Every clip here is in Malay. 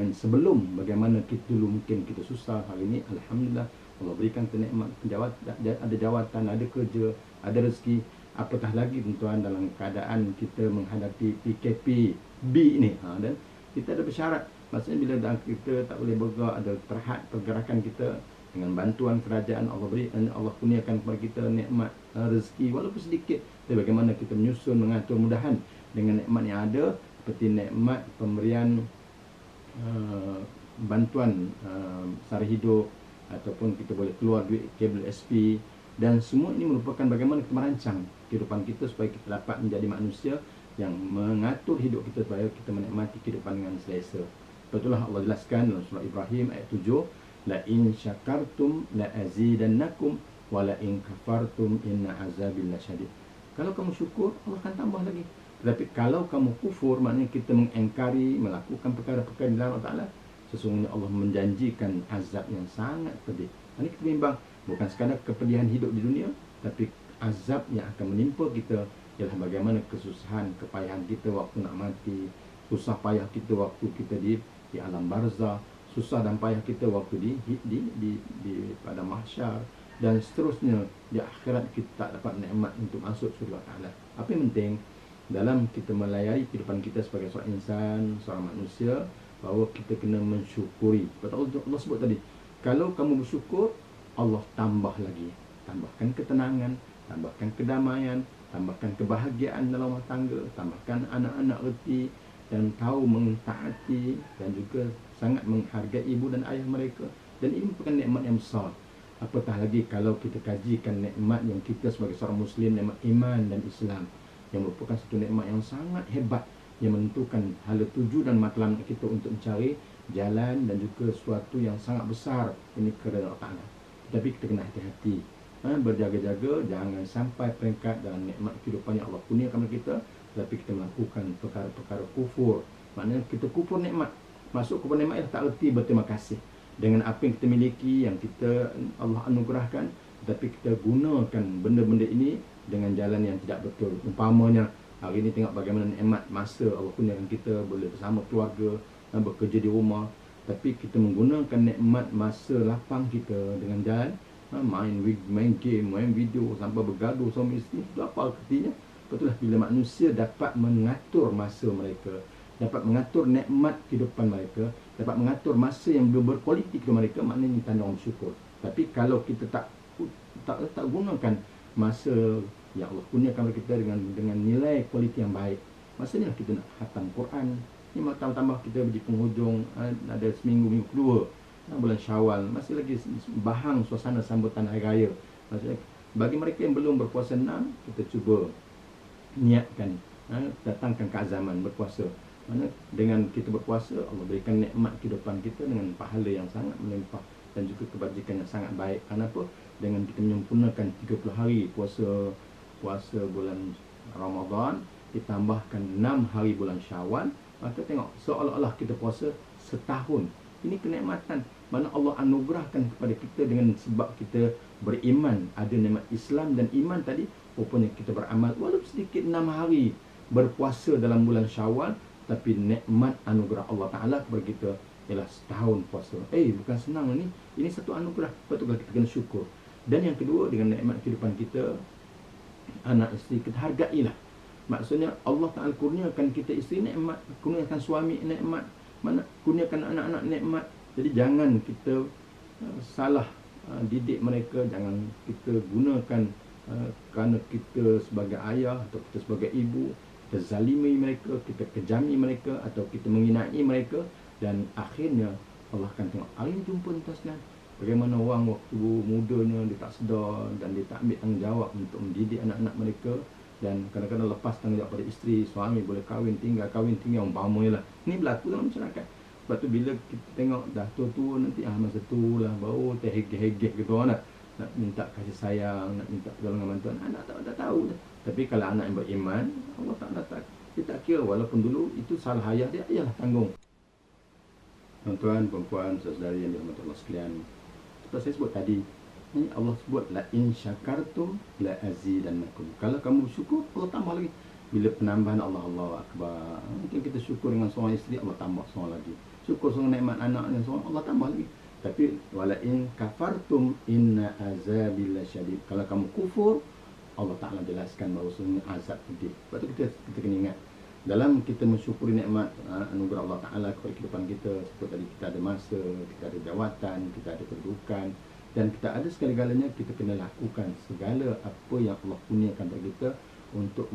dengan sebelum, bagaimana kita dulu mungkin kita susah. Hari ini alhamdulillah Allah berikan kita nikmat, ada jawatan, ada kerja, ada rezeki. Apatah lagi tuan-tuan dalam keadaan kita menghadapi PKP B ni, dan kita ada bersyarat. Maksudnya bila kita tak boleh bergerak, ada terhad pergerakan kita, dengan bantuan kerajaan Allah kurniakan kepada kita nikmat rezeki walaupun sedikit. Tapi bagaimana kita menyusun, mengatur, mudahan dengan nikmat yang ada, seperti nikmat pemberian bantuan sara hidup, ataupun kita boleh keluar duit kabel SP, dan semua ini merupakan bagaimana kita merancang kehidupan kita supaya kita dapat menjadi manusia yang mengatur hidup kita supaya kita menikmati kehidupan dengan selesa. Betullah Allah jelaskan dalam surah Ibrahim ayat 7, la in syakartum la azidannakum wa la in kafartum inna azabil lasyadid. Kalau kamu syukur, Allah akan tambah lagi. Tetapi kalau kamu kufur, maknanya kita mengingkari, melakukan perkara-perkara di dalam Allah Ta'ala, sesungguhnya Allah menjanjikan azab yang sangat pedih. Ini kita bimbang, bukan sekadar kepedihan hidup di dunia, tapi azab yang akan menimpa kita ialah bagaimana kesusahan, kepayahan kita waktu nak mati, susah payah kita waktu kita di alam barzah, susah dan payah kita waktu di pada mahsyar, dan seterusnya di akhirat kita tak dapat nikmat untuk masuk surga Allah Ta'ala. Apa yang penting dalam kita melayari kehidupan kita sebagai seorang insan, seorang manusia, bahawa kita kena mensyukuri. Betul Allah sebut tadi, kalau kamu bersyukur, Allah tambah lagi, tambahkan ketenangan, tambahkan kedamaian, tambahkan kebahagiaan dalam rumah tangga, tambahkan anak-anak reti dan tahu mentaati, dan juga sangat menghargai ibu dan ayah mereka. Dan ini merupakan nikmat yang besar. Apatah lagi kalau kita kajikan nikmat yang kita sebagai seorang Muslim, nikmat iman dan Islam, yang merupakan satu nikmat yang sangat hebat, yang menentukan hala tuju dan matlamat kita untuk mencari jalan dan juga sesuatu yang sangat besar, ini kerana Allah Ta'ala. Tapi kita kena hati-hati, berjaga-jaga, jangan sampai peringkat dalam nikmat kehidupan yang Allah kurniakan kepada kita, tapi kita melakukan perkara-perkara kufur. Maknanya kita kufur nikmat, masuk kepada nikmat tak erti berterima kasih dengan apa yang kita miliki, yang kita Allah anugerahkan, tapi kita gunakan benda-benda ini dengan jalan yang tidak betul. Umpamanya hari ini tengok bagaimana nikmat masa Allah kurniakan kita, boleh bersama keluarga, bekerja di rumah, tapi kita menggunakan nikmat masa lapang kita dengan jalan main game, main video, sampai bergaduh suami isteri. Itu apa artinya? Betullah bila manusia dapat mengatur masa mereka, dapat mengatur nikmat kehidupan mereka, dapat mengatur masa yang berkualiti kepada mereka, maknanya ini tanda orang bersyukur. Tapi kalau kita tak gunakan masa yang Allah kurniakan kepada kita dengan nilai kualiti yang baik, masanya kita nak khatam Quran. Ini tambah kita di penghujung, ada minggu kedua bulan Syawal, masih lagi bahang suasana sambutan hari raya. Maksudnya bagi mereka yang belum berpuasa 6, kita cuba niatkan, datangkan keazaman berpuasa. Mana dengan kita berpuasa, Allah berikan nikmat kehidupan kita dengan pahala yang sangat melimpah dan juga kebajikan yang sangat baik. Kenapa? Dengan kita menyempurnakan 30 hari puasa bulan Ramadan, ditambahkan 6 hari bulan Syawal, maka tengok seolah-olah kita puasa setahun. Ini kenikmatan mana Allah anugerahkan kepada kita dengan sebab kita beriman. Ada nikmat Islam dan iman tadi, rupanya kita beramal walaupun sedikit 6 hari berpuasa dalam bulan Syawal, tapi nikmat anugerah Allah Ta'ala kepada kita ialah setahun puasa. Bukan senang ni. Ini satu anugerah, betul kita kena syukur. Dan yang kedua, dengan nikmat kehidupan kita, anak isteri kita hargailah. Maksudnya Allah Ta'ala kurniakan kita isteri nikmat, kurniakan suami nikmat, mana kurniakan anak-anak nikmat. Jadi jangan kita salah didik mereka, jangan kita gunakan kerana kita sebagai ayah atau kita sebagai ibu, kita zalimi mereka, kita kejami mereka, atau kita menginai mereka, dan akhirnya Allah akan tengok. Hari ini jumpa tuan-tuan, bagaimana orang waktu mudanya dia tak sedar dan dia tak ambil tanggungjawab untuk mendidik anak-anak mereka, dan kadang-kadang lepas tanggungjawab pada isteri, suami boleh kahwin tinggal umpamanya lah. Ini berlaku dalam masyarakat. Sebab tu bila kita tengok dah tua-tua nanti, masa tu lah baru terhegeh-hegeh gitu, nak minta kasih sayang, nak minta pertolongan bantuan. Anak tak tahu dah. Tapi kalau anak yang beriman, Allah tak dia tak kira, walaupun dulu itu salah ayah dia, ayahlah tanggung. Tuan-tuan, perempuan, saudari yang dirahmati Allah sekalian, seperti saya sebut tadi, ini Allah sebut la in syakartum la azidannakum. Kalau kamu bersyukur, Allah tambah lagi. Bila penambahan Allah, Allahu akbar. Mungkin kita syukur dengan seorang isteri, Allah tambah seorang lagi. syukur dengan nikmat anaknya semua, Allah tambah lagi. Tapi wala in kafartum inna azabi lasyadid. Kalau kamu kufur, Allah Ta'ala jelaskan bahawa sesungguhnya azab pedih. Sebab tu kita kena ingat, dalam kita mensyukuri nikmat anugerah Allah Ta'ala kepada kehidupan kita, seperti tadi kita ada masa, kita ada jawatan, kita ada kedudukan, dan kita ada segala-galanya, kita kena lakukan segala apa yang Allah kurniakan kepada kita untuk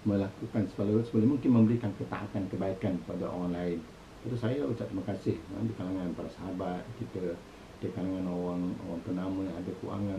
melakukan sebalik mungkin, memberikan ketaatan, kebaikan kepada orang lain. Itu saya ucap terima kasih di kalangan para sahabat kita, di kalangan orang penama yang ada keuangan.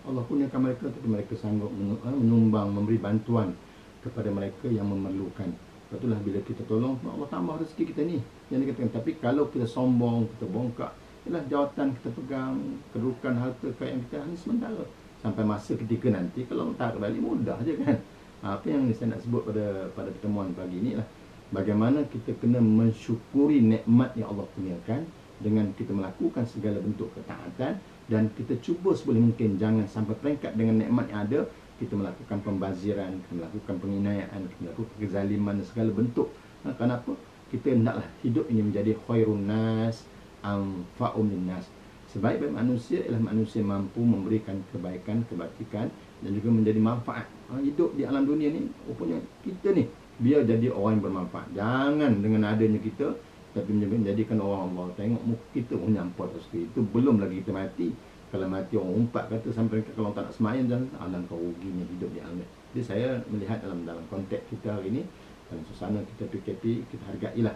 Allah kurniakan mereka, tapi mereka sanggup menyumbang, memberi bantuan kepada mereka yang memerlukan. Itulah bila kita tolong, Allah tambah rezeki kita ni. Yang dikatakan, tapi kalau kita sombong, kita bongkak, ialah jawatan kita pegang, kedudukan, harta kekayaan kita hanya sementara. Sampai masa ketika nanti, kalau tak balik, mudah je kan. Apa yang saya nak sebut pada pertemuan pagi ni lah, bagaimana kita kena mensyukuri nikmat yang Allah kurniakan dengan kita melakukan segala bentuk ketaatan, dan kita cuba seboleh mungkin jangan sampai peringkat dengan nikmat yang ada, kita melakukan pembaziran, kita melakukan penginayaan, kita melakukan kezaliman dan segala bentuk. Kenapa? Kita hendaklah hidup ini menjadi khairun nas anfa'um linnas. Sebaik-baik manusia ialah manusia mampu memberikan kebaikan, kebajikan, dan juga menjadi manfaat. Hidup di alam dunia ni, rupanya kita ni biar jadi orang yang bermanfaat. Jangan dengan adanya kita, tapi menjadikan orang Allah tengok muka kita menyampah rezeki. Itu belum lagi kita mati. Kalau mati orang umpat kata sampai kalau tak nak semayang, jangan alam kau ruginya hidup di alam. Jadi saya melihat dalam konteks kita hari ini, dalam suasana kita PKP, kita hargailah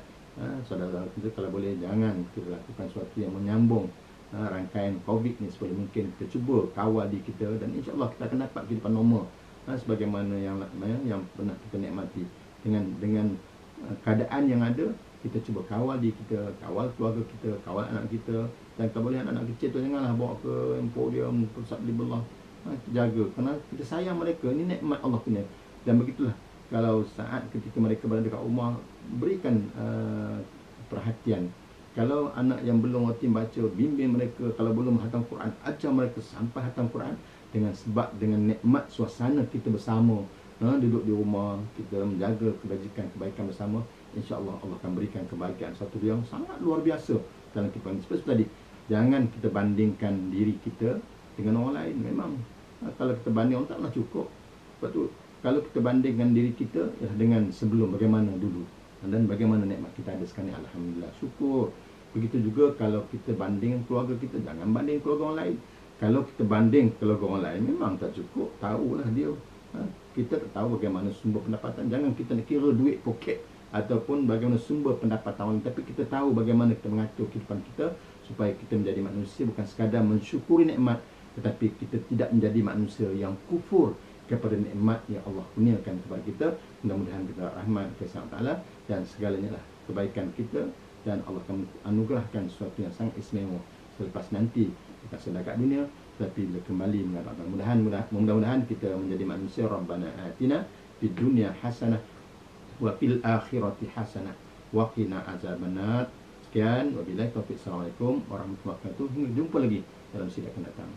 saudara kita, kalau boleh jangan kita lakukan sesuatu yang menyambung rangkaian COVID ni sebelum mungkin. Kita cuba kawal diri kita, dan insya-Allah kita akan dapat kehidupan normal sebagaimana yang pernah kita nikmati. Dengan keadaan yang ada, kita cuba kawal diri kita, kawal keluarga kita, kawal anak kita. Dan kalau boleh anak kecil tu janganlah bawa ke emporium, pusat libellah. Jaga, kerana kita sayang mereka. Ini nikmat Allah punya. Dan begitulah, kalau saat ketika mereka berada dekat rumah, berikan perhatian. Kalau anak yang belum reti baca, bimbing mereka. Kalau belum hatam Quran, ajar mereka sampai hatam Quran. Dengan nikmat suasana kita bersama, duduk di rumah, kita menjaga kebaikan bersama, insya-Allah Allah akan berikan kebahagiaan satu yang sangat luar biasa dalam kehidupan. Seperti tadi, jangan kita bandingkan diri kita dengan orang lain. Memang kalau kita banding, orang tak pernah cukup. Sebab tu, kalau kita bandingkan diri kita dengan sebelum, bagaimana dulu dan bagaimana nikmat kita ada sekarang, alhamdulillah, syukur. Begitu juga kalau kita bandingkan keluarga kita, jangan banding keluarga orang lain. Kalau kita banding keluarga orang lain, memang tak cukup. Tahulah dia, kita tak tahu bagaimana sumber pendapatan. Jangan kita nak kira duit poket ataupun bagaimana sumber pendapatan, tapi kita tahu bagaimana kita mengatur kehidupan kita supaya kita menjadi manusia bukan sekadar mensyukuri nikmat, tetapi kita tidak menjadi manusia yang kufur kepada nikmat yang Allah kurniakan kepada kita. Mudah-mudahan kita rahmat kepada Allah Ta'ala, dan segalanya lah kebaikan kita, dan Allah akan anugerahkan sesuatu yang sangat istimewa selepas nanti kita sedar kat dunia, tapi bila kembali menghadap Allah. Mudah-mudahan kita menjadi manusia Rabbana atina fid dunya hasanah wa fil akhirati hasanah wa qina azabannar. Sekian, wabillahi taufiq. Assalamualaikum warahmatullahi wabarakatuh. Hingga jumpa lagi dalam sidang akan datang.